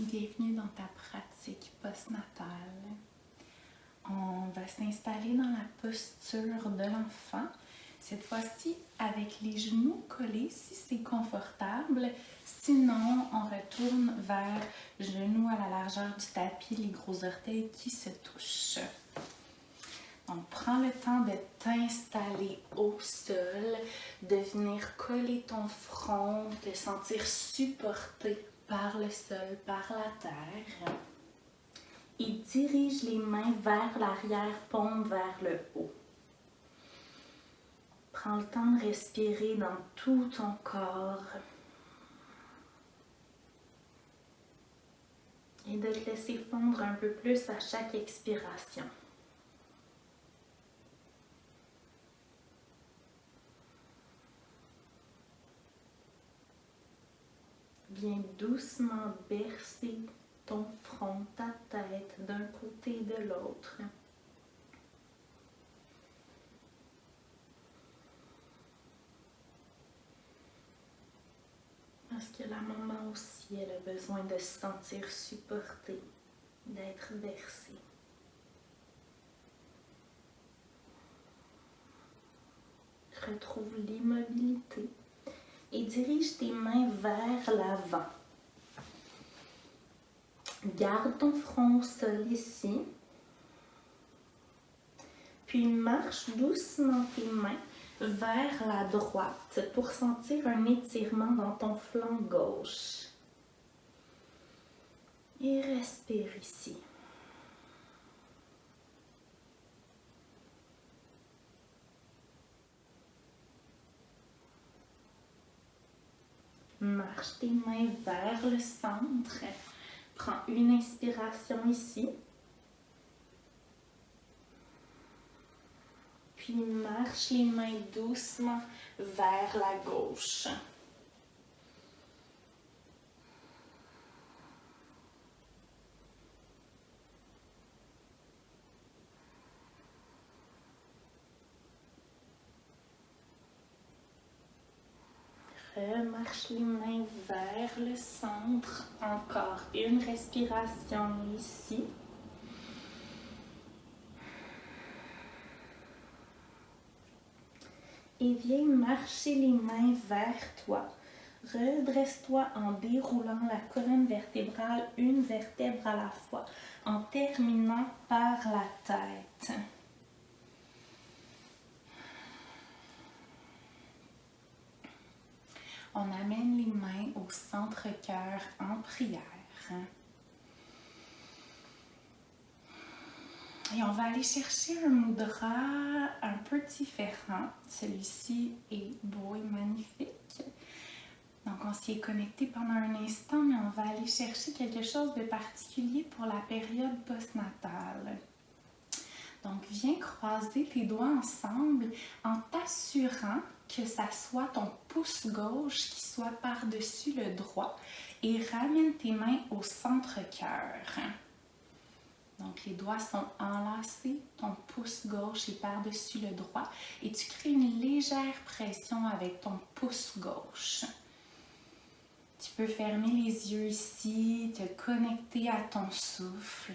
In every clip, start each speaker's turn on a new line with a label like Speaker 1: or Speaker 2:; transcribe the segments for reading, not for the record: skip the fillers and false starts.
Speaker 1: Bienvenue dans ta pratique postnatale. On va s'installer dans la posture de l'enfant, cette fois-ci avec les genoux collés si c'est confortable. Sinon, on retourne vers genoux à la largeur du tapis, les gros orteils qui se touchent. Donc, prends le temps de t'installer au sol, de venir coller ton front, de te sentir supporté par le sol, par la terre. Et dirige les mains vers l'arrière, paume vers le haut. Prends le temps de respirer dans tout ton corps. Et de te laisser fondre un peu plus à chaque expiration. Viens doucement bercer ton front, ta tête d'un côté et de l'autre. Parce que la maman aussi, elle a besoin de se sentir supportée, d'être bercée. Retrouve l'immobilité. Et dirige tes mains vers l'avant. Garde ton front au sol ici. Puis marche doucement tes mains vers la droite pour sentir un étirement dans ton flanc gauche. Et respire ici. Marche tes mains vers le centre. Prends une inspiration ici. Puis marche les mains doucement vers la gauche. Remarche les mains vers le centre. Encore une respiration ici. Et viens marcher les mains vers toi. Redresse-toi en déroulant la colonne vertébrale, une vertèbre à la fois, en terminant par la tête. On amène les mains au centre-cœur en prière. Et on va aller chercher un mudra un peu différent. Celui-ci est beau et magnifique. Donc on s'y est connecté pendant un instant, mais on va aller chercher quelque chose de particulier pour la période postnatale. Donc viens croiser tes doigts ensemble en t'assurant que ça soit ton pouce gauche qui soit par-dessus le droit et ramène tes mains au centre-cœur. Donc les doigts sont enlacés, ton pouce gauche est par-dessus le droit et tu crées une légère pression avec ton pouce gauche. Tu peux fermer les yeux ici, te connecter à ton souffle.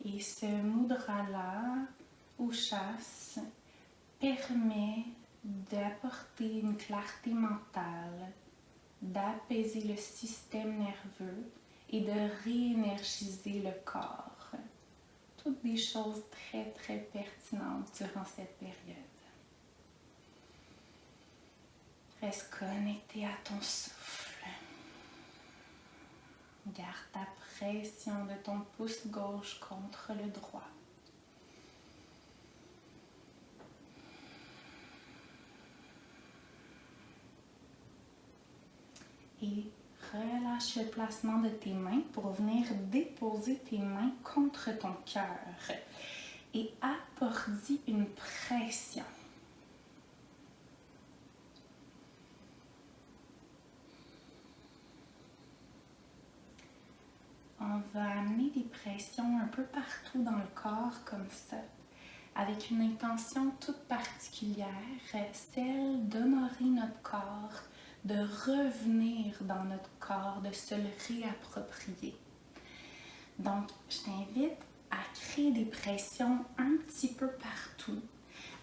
Speaker 1: Et ce mudra-là, Ushas, permet d'apporter une clarté mentale, d'apaiser le système nerveux et de réénergiser le corps. Toutes des choses très, très pertinentes durant cette période. Reste connecté à ton souffle. Garde ta pression de ton pouce gauche contre le droit. Et relâche le placement de tes mains pour venir déposer tes mains contre ton cœur. Et apporte-y une pression. On va amener des pressions un peu partout dans le corps comme ça, avec une intention toute particulière, celle d'honorer notre corps, de revenir dans notre corps, de se le réapproprier. Donc, je t'invite à créer des pressions un petit peu partout,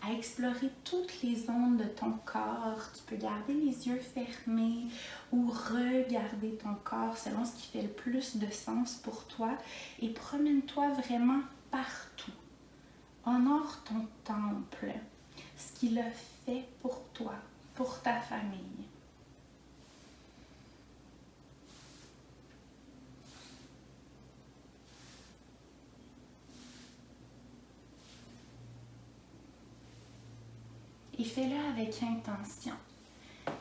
Speaker 1: à explorer toutes les zones de ton corps. Tu peux garder les yeux fermés ou regarder ton corps selon ce qui fait le plus de sens pour toi et promène-toi vraiment partout. Honore ton temple, ce qu'il a fait pour toi, pour ta famille. Et fais-le avec intention.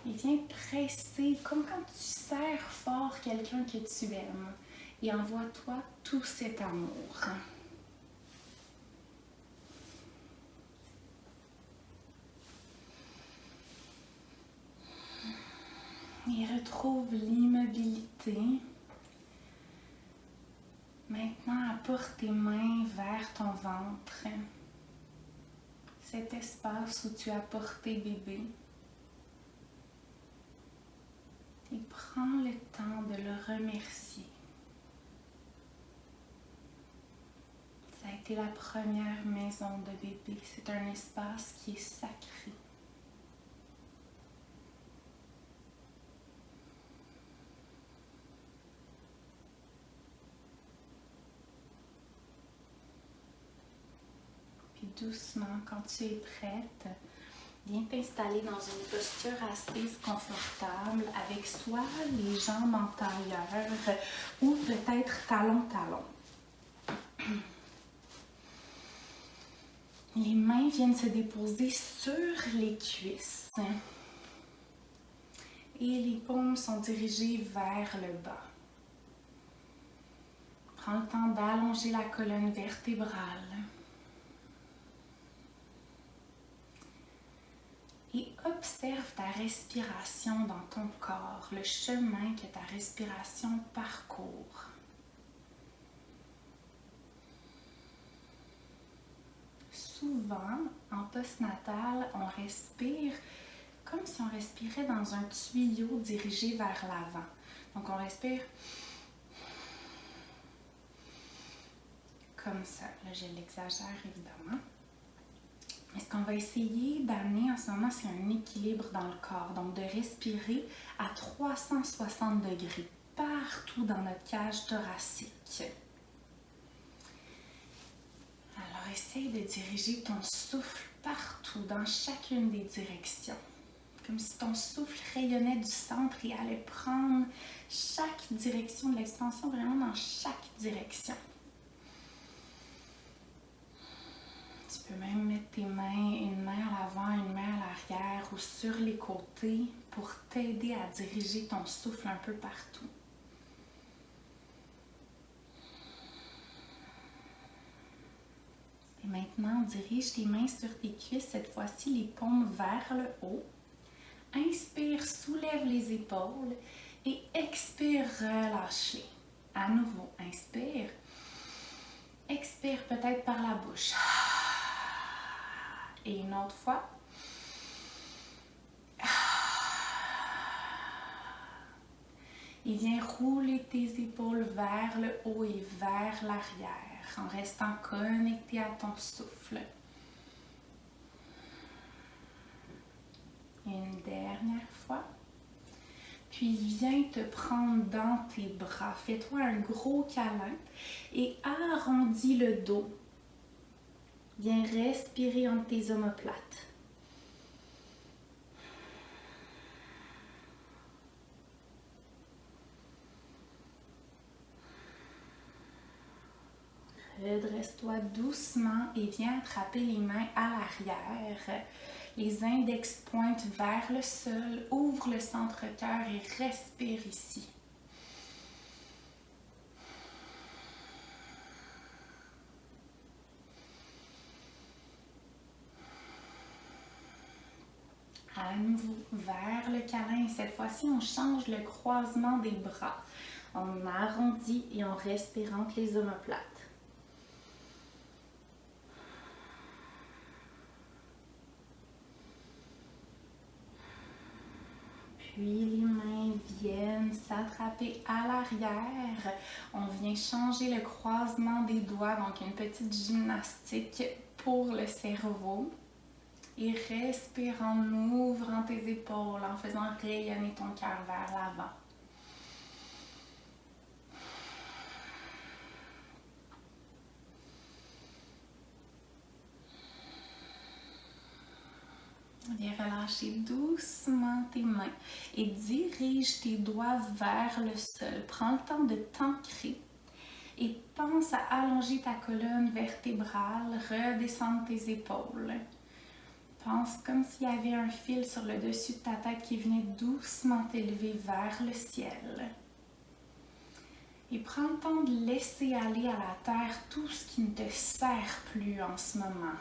Speaker 1: Et viens presser, comme quand tu serres fort quelqu'un que tu aimes. Et envoie-toi tout cet amour. Et retrouve l'immobilité. Maintenant, apporte tes mains vers ton ventre. Cet espace où tu as porté bébé. Et prends le temps de le remercier. Ça a été la première maison de bébé. C'est un espace qui est sacré. Puis doucement, quand tu es prête, viens t'installer dans une posture assise confortable avec soit les jambes en tailleur ou peut-être talon-talon. Les mains viennent se déposer sur les cuisses. Et les paumes sont dirigées vers le bas. Prends le temps d'allonger la colonne vertébrale. Et observe ta respiration dans ton corps, le chemin que ta respiration parcourt. Souvent, en postnatal, on respire comme si on respirait dans un tuyau dirigé vers l'avant. Donc, on respire comme ça. Là, je l'exagère évidemment. Mais ce qu'on va essayer d'amener en ce moment, c'est un équilibre dans le corps. Donc, de respirer à 360 degrés partout dans notre cage thoracique. Alors, essaye de diriger ton souffle partout, dans chacune des directions. Comme si ton souffle rayonnait du centre et allait prendre chaque direction de l'expansion, vraiment dans chaque direction. Tu peux même mettre tes mains, une main à l'avant, une main à l'arrière ou sur les côtés pour t'aider à diriger ton souffle un peu partout. Et maintenant, dirige tes mains sur tes cuisses, cette fois-ci les paumes vers le haut. Inspire, soulève les épaules et expire, relâche-les. À nouveau, inspire. Expire peut-être par la bouche. Et une autre fois. Et viens rouler tes épaules vers le haut et vers l'arrière en restant connecté à ton souffle. Une dernière fois. Puis viens te prendre dans tes bras. Fais-toi un gros câlin et arrondis le dos. Viens respirer entre tes omoplates. Redresse-toi doucement et viens attraper les mains à l'arrière. Les index pointent vers le sol. Ouvre le centre-cœur et respire ici. À nouveau vers le câlin. Et cette fois-ci, on change le croisement des bras. On arrondit et on respire entre les omoplates. Puis les mains viennent s'attraper à l'arrière. On vient changer le croisement des doigts, donc une petite gymnastique pour le cerveau. Et respire en ouvrant tes épaules, en faisant rayonner ton cœur vers l'avant. Viens relâcher doucement tes mains et dirige tes doigts vers le sol. Prends le temps de t'ancrer et pense à allonger ta colonne vertébrale, redescendre tes épaules. Pense comme s'il y avait un fil sur le dessus de ta tête qui venait doucement t'élever vers le ciel. Et prends le temps de laisser aller à la terre tout ce qui ne te sert plus en ce moment.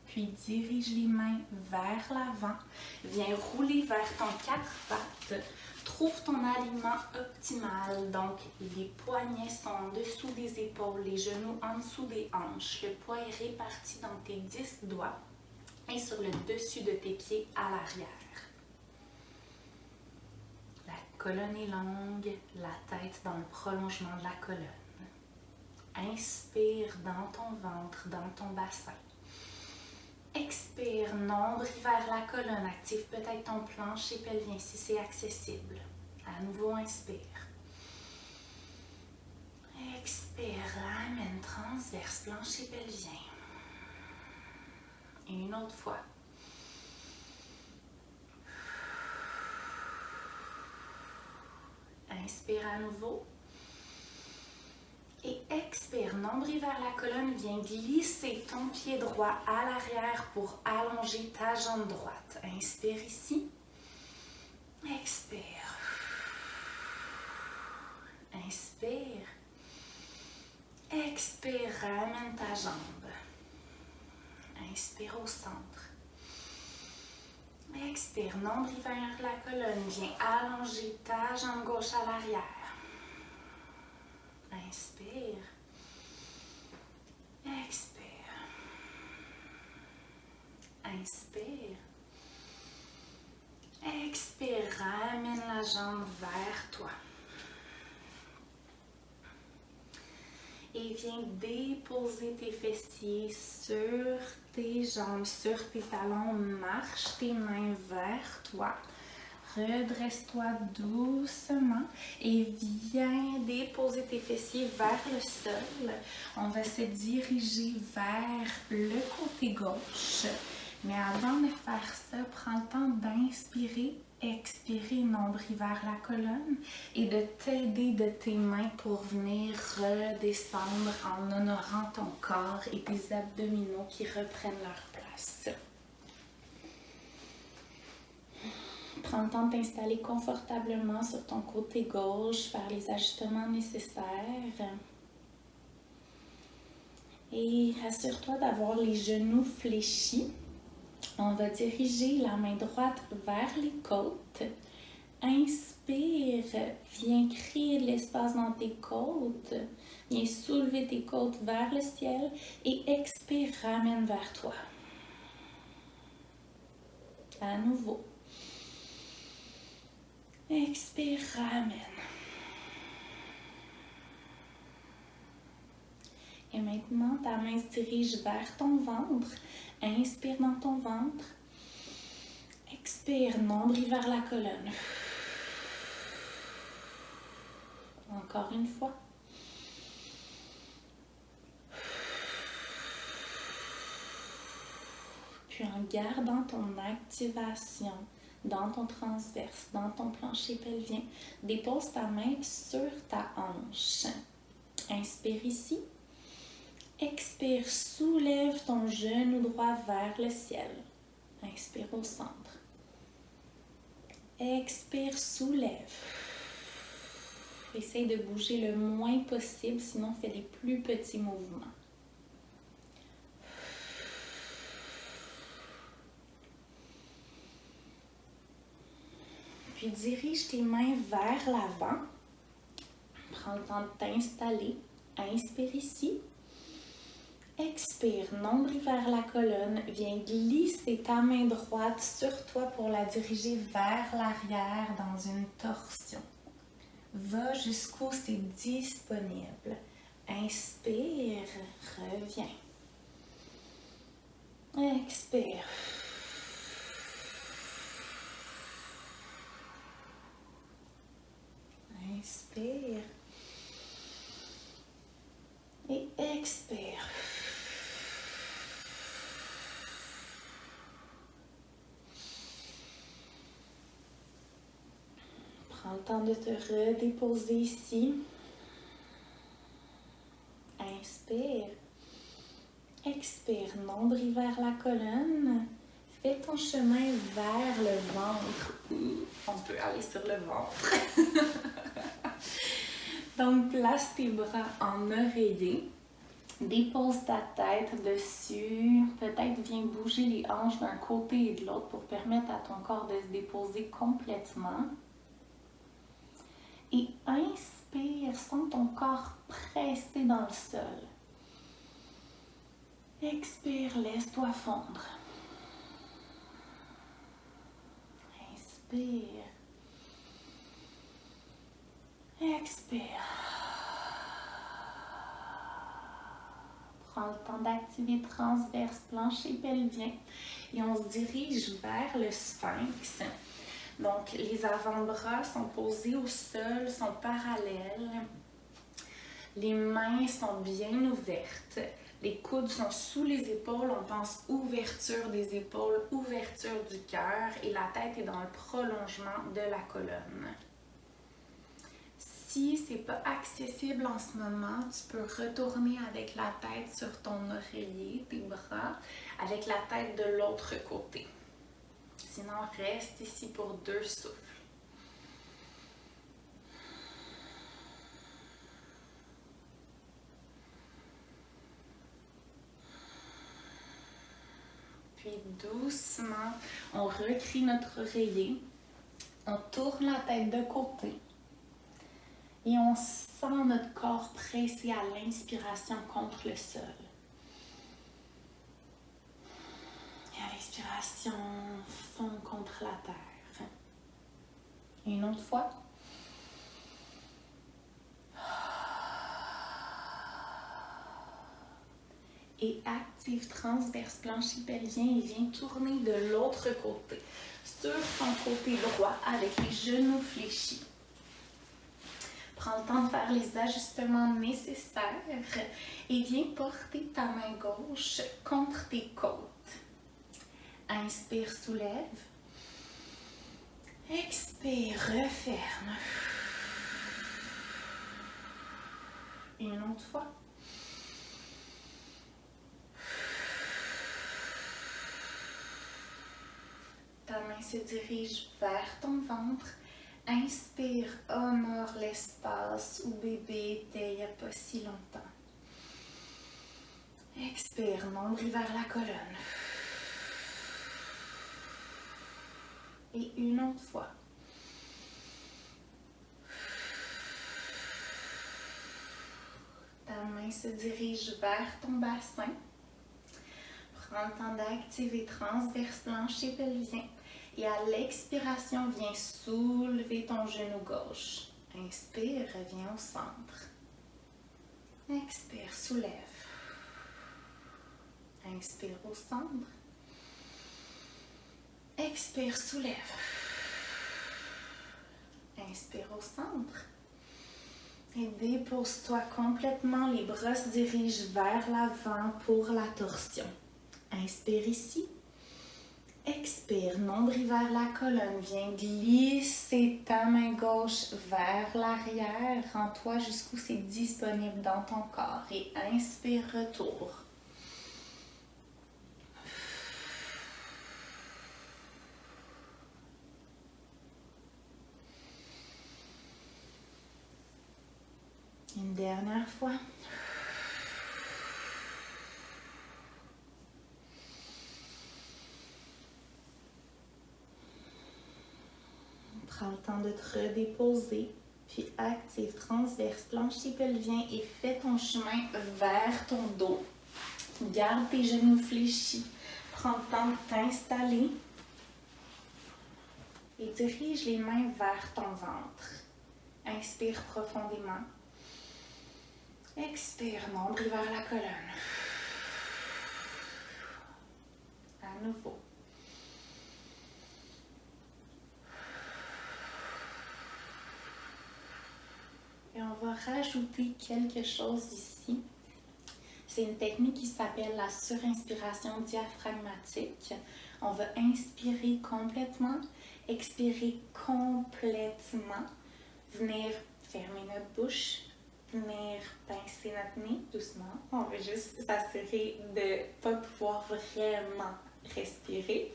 Speaker 1: Puis dirige les mains vers l'avant. Viens rouler vers ton quatre pattes. Trouve ton alignement optimal. Donc, les poignets sont en dessous des épaules, les genoux en dessous des hanches. Le poids est réparti dans tes 10 doigts et sur le dessus de tes pieds à l'arrière. La colonne est longue, la tête dans le prolongement de la colonne. Inspire dans ton ventre, dans ton bassin. Expire, nombril vers la colonne. Active peut-être ton plancher pelvien si c'est accessible. À nouveau, inspire. Expire, ramène transverse, plancher pelvien. Et une autre fois. Inspire à nouveau. Et expire, nombril vers la colonne, viens glisser ton pied droit à l'arrière pour allonger ta jambe droite. Inspire ici. Expire. Inspire. Expire, ramène ta jambe. Inspire au centre. Expire, nombril vers la colonne, viens allonger ta jambe gauche à l'arrière. Inspire. Expire. Inspire. Expire. Ramène la jambe vers toi. Et viens déposer tes fessiers sur tes jambes, sur tes talons. Marche tes mains vers toi. Redresse-toi doucement et viens déposer tes fessiers vers le sol. On va se diriger vers le côté gauche. Mais avant de faire ça, prends le temps d'inspirer, expirer, nombril vers la colonne et de t'aider de tes mains pour venir redescendre en honorant ton corps et tes abdominaux qui reprennent leur place. Prends le temps de t'installer confortablement sur ton côté gauche, faire les ajustements nécessaires. Et assure-toi d'avoir les genoux fléchis. On va diriger la main droite vers les côtes. Inspire, viens créer de l'espace dans tes côtes. Viens soulever tes côtes vers le ciel. Et expire, ramène vers toi. À nouveau. Expire, ramène. Et maintenant, ta main se dirige vers ton ventre. Inspire dans ton ventre. Expire, nombril vers la colonne. Encore une fois. Puis en gardant ton activation, dans ton transverse, dans ton plancher pelvien, dépose ta main sur ta hanche. Inspire ici. Expire, soulève ton genou droit vers le ciel. Inspire au centre. Expire, soulève. Essaye de bouger le moins possible, sinon fais les plus petits mouvements. Puis dirige tes mains vers l'avant. Prends le temps de t'installer. Inspire ici. Expire, nombril vers la colonne. Viens glisser ta main droite sur toi pour la diriger vers l'arrière dans une torsion. Va jusqu'où c'est disponible. Inspire, reviens. Expire. Inspire. Et expire. Prends le temps de te redéposer ici. Inspire. Expire, nombril vers la colonne. Fais ton chemin vers le ventre. On peut aller sur le ventre. Donc, place tes bras en oreiller. Dépose ta tête dessus. Peut-être viens bouger les hanches d'un côté et de l'autre pour permettre à ton corps de se déposer complètement. Et inspire, sens ton corps pressé dans le sol. Expire, laisse-toi fondre. Inspire. Expire. Prends le temps d'activer transverse, plancher pelvien. Et on se dirige vers le sphinx. Donc, les avant-bras sont posés au sol, sont parallèles. Les mains sont bien ouvertes. Les coudes sont sous les épaules. On pense ouverture des épaules, ouverture du cœur. Et la tête est dans le prolongement de la colonne. Si ce n'est pas accessible en ce moment, tu peux retourner avec la tête sur ton oreiller, tes bras, avec la tête de l'autre côté. Sinon, reste ici pour 2 souffles. Puis doucement, on recrie notre oreiller. On tourne la tête de côté. Et on sent notre corps pressé à l'inspiration contre le sol. Et à l'expiration, fond contre la terre. Et une autre fois. Et active transverse plancher pelvien et viens tourner de l'autre côté. Sur ton côté droit avec les genoux fléchis. Prends le temps de faire les ajustements nécessaires et viens porter ta main gauche contre tes côtes. Inspire, soulève. Expire, referme. Une autre fois. Ta main se dirige vers ton ventre. Inspire, honore l'espace où bébé était il n'y a pas si longtemps. Expire, nombril vers la colonne. Et une autre fois. Ta main se dirige vers ton bassin. Prends le temps d'activer transverse plancher pelvien. Et à l'expiration, viens soulever ton genou gauche. Inspire, reviens au centre. Expire, soulève. Inspire au centre. Expire, soulève. Inspire au centre. Et dépose-toi complètement. Les bras se dirigent vers l'avant pour la torsion. Inspire ici. Expire, nombril vers la colonne. Viens glisser ta main gauche vers l'arrière. Rends-toi jusqu'où c'est disponible dans ton corps. Et inspire, retour. Une dernière fois. Prends le temps de te redéposer, puis active transverse plancher pelvien et fais ton chemin vers ton dos. Garde tes genoux fléchis. Prends le temps de t'installer. Et dirige les mains vers ton ventre. Inspire profondément. Expire, nombril vers la colonne. À nouveau. Et on va rajouter quelque chose ici. C'est une technique qui s'appelle la surinspiration diaphragmatique. On va inspirer complètement, expirer complètement, venir fermer notre bouche, venir pincer notre nez doucement. On veut juste s'assurer de ne pas pouvoir vraiment respirer.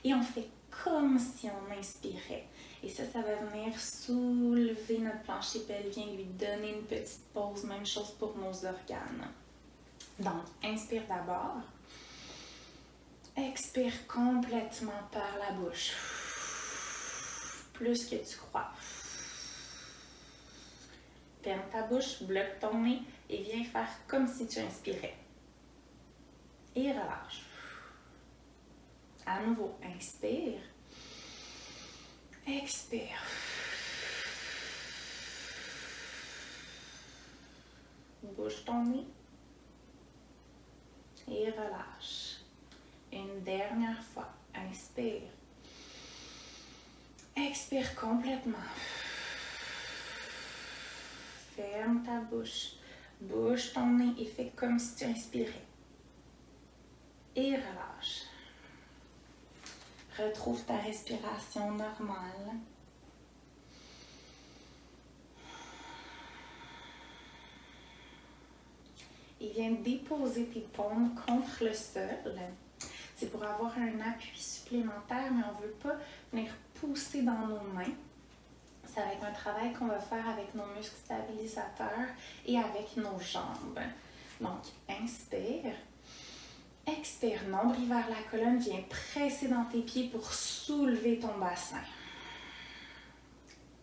Speaker 1: Et on fait comme si on inspirait. Et ça va venir soulever notre plancher pelvien, lui donner une petite pause. Même chose pour nos organes. Donc, inspire d'abord. Expire complètement par la bouche. Plus que tu crois. Ferme ta bouche, bloque ton nez et viens faire comme si tu inspirais. Et relâche. À nouveau, inspire. Expire. Bouge ton nez. Et relâche. Une dernière fois. Inspire. Expire complètement. Ferme ta bouche. Bouge ton nez et fais comme si tu inspirais. Et relâche. Retrouve ta respiration normale. Et viens déposer tes paumes contre le sol. C'est pour avoir un appui supplémentaire, mais on ne veut pas venir pousser dans nos mains. Ça va être un travail qu'on va faire avec nos muscles stabilisateurs et avec nos jambes. Donc, inspire. Expire, nombril vers la colonne, viens presser dans tes pieds pour soulever ton bassin.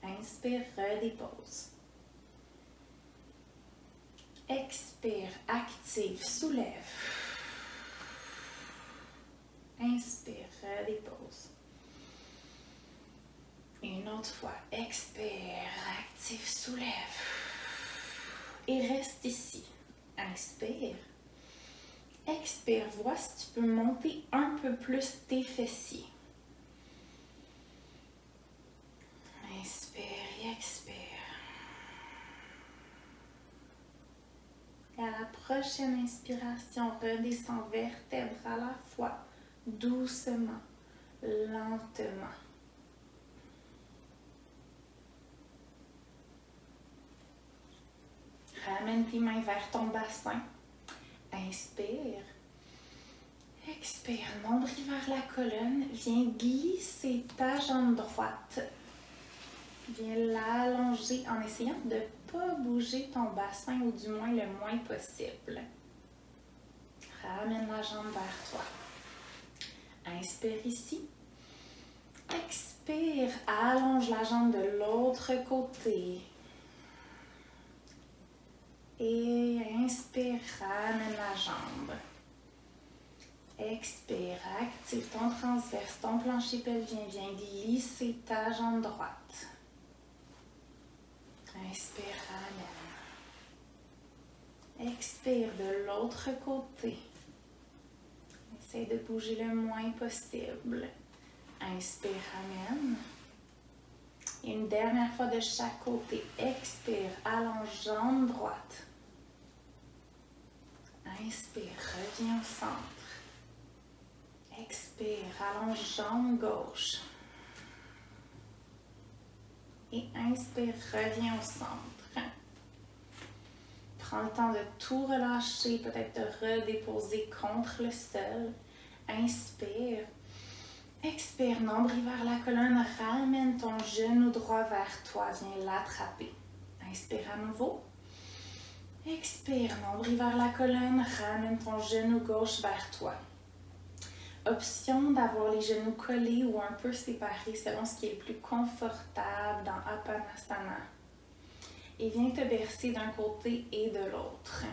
Speaker 1: Inspire, redépose. Expire, active, soulève. Inspire, redépose. Et une autre fois, expire, active, soulève. Et reste ici. Inspire. Expire, vois si tu peux monter un peu plus tes fessiers. Inspire et expire. Et à la prochaine inspiration, redescends vertèbre à la fois, doucement, lentement. Ramène tes mains vers ton bassin. Inspire. Expire, nombril vers la colonne. Viens glisser ta jambe droite. Viens l'allonger en essayant de ne pas bouger ton bassin ou du moins le moins possible. Ramène la jambe vers toi. Inspire ici. Expire, allonge la jambe de l'autre côté. Et inspire, ramène la jambe. Expire, active ton transverse, ton plancher pelvien. Viens glisser ta jambe droite. Inspire, ramène. Expire de l'autre côté. Essaye de bouger le moins possible. Inspire, ramène. Et une dernière fois de chaque côté. Expire, allonge jambe droite. Inspire, reviens au centre. Expire, allonge jambe gauche. Et inspire, reviens au centre. Prends le temps de tout relâcher, peut-être te redéposer contre le sol. Inspire. Expire, nombril vers la colonne, ramène ton genou droit vers toi, viens l'attraper. Inspire à nouveau. Expire, nombril vers la colonne, ramène ton genou gauche vers toi. Option d'avoir les genoux collés ou un peu séparés selon ce qui est le plus confortable dans Apanasana. Et viens te bercer d'un côté et de l'autre.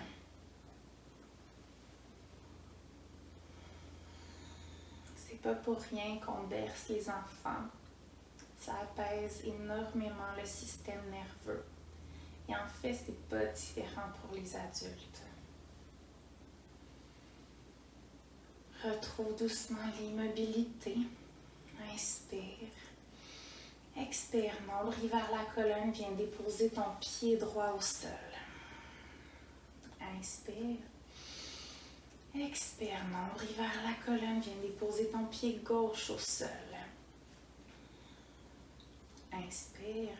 Speaker 1: C'est pas pour rien qu'on berce les enfants. Ça apaise énormément le système nerveux. Et en fait, c'est pas différent pour les adultes. Retrouve doucement l'immobilité. Inspire. Expire, nombril vers la colonne, viens déposer ton pied droit au sol. Inspire. Expire, nombril vers la colonne, viens déposer ton pied gauche au sol. Inspire.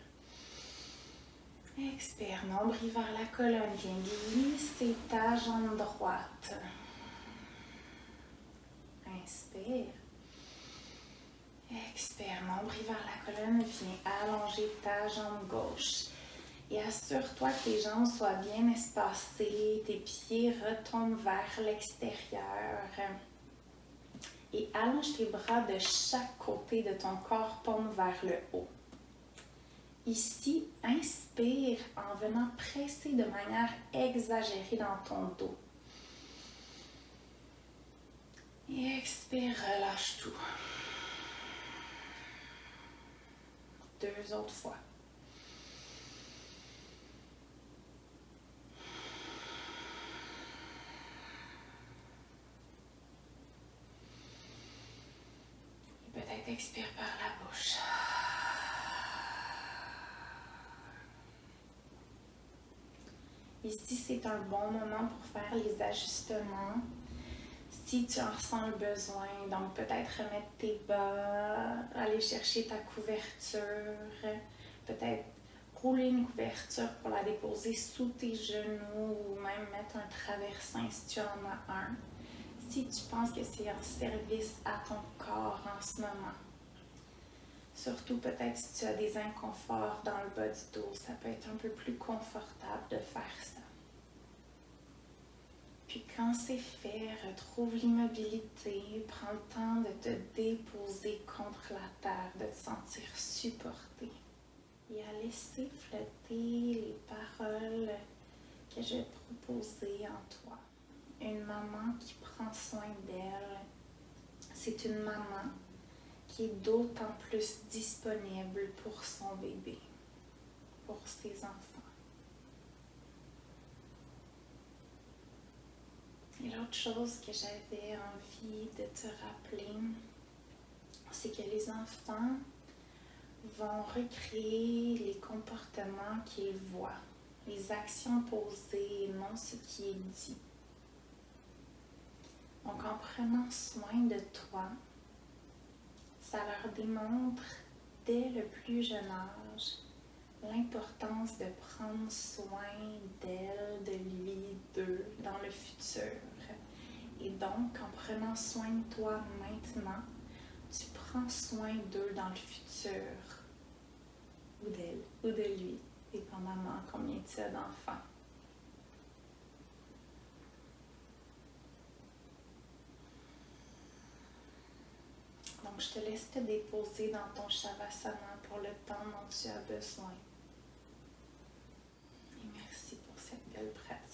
Speaker 1: Expire, nombril vers la colonne, viens glisser ta jambe droite. Inspire. Expire, nombril vers la colonne, viens allonger ta jambe gauche. Et assure-toi que tes jambes soient bien espacées, tes pieds retombent vers l'extérieur. Et allonge tes bras de chaque côté de ton corps, paume vers le haut. Ici, inspire en venant presser de manière exagérée dans ton dos. Et expire, relâche tout. 2 autres fois. Et peut-être expire par la bouche. Ici, c'est un bon moment pour faire les ajustements. Si tu en ressens le besoin, donc peut-être remettre tes bas, aller chercher ta couverture, peut-être rouler une couverture pour la déposer sous tes genoux ou même mettre un traversin si tu en as un. Si tu penses que c'est en service à ton corps en ce moment. Surtout peut-être si tu as des inconforts dans le bas du dos, ça peut être un peu plus confortable de faire ça. Puis quand c'est fait, retrouve l'immobilité, prends le temps de te déposer contre la terre, de te sentir supporté. Et à laisser flotter les paroles que je vais te proposer en toi. Une maman qui prend soin d'elle, c'est une maman qui est d'autant plus disponible pour son bébé, pour ses enfants. Et l'autre chose que j'avais envie de te rappeler, c'est que les enfants vont recréer les comportements qu'ils voient, les actions posées et non ce qui est dit. Donc en prenant soin de toi, ça leur démontre dès le plus jeune âge l'importance de prendre soin d'elle, de lui, d'eux dans le futur. Et donc, en prenant soin de toi maintenant, tu prends soin d'eux dans le futur, ou d'elle, ou de lui, dépendamment combien tu as d'enfants. Donc, je te laisse te déposer dans ton Shavasana pour le temps dont tu as besoin. Et merci pour cette belle pratique.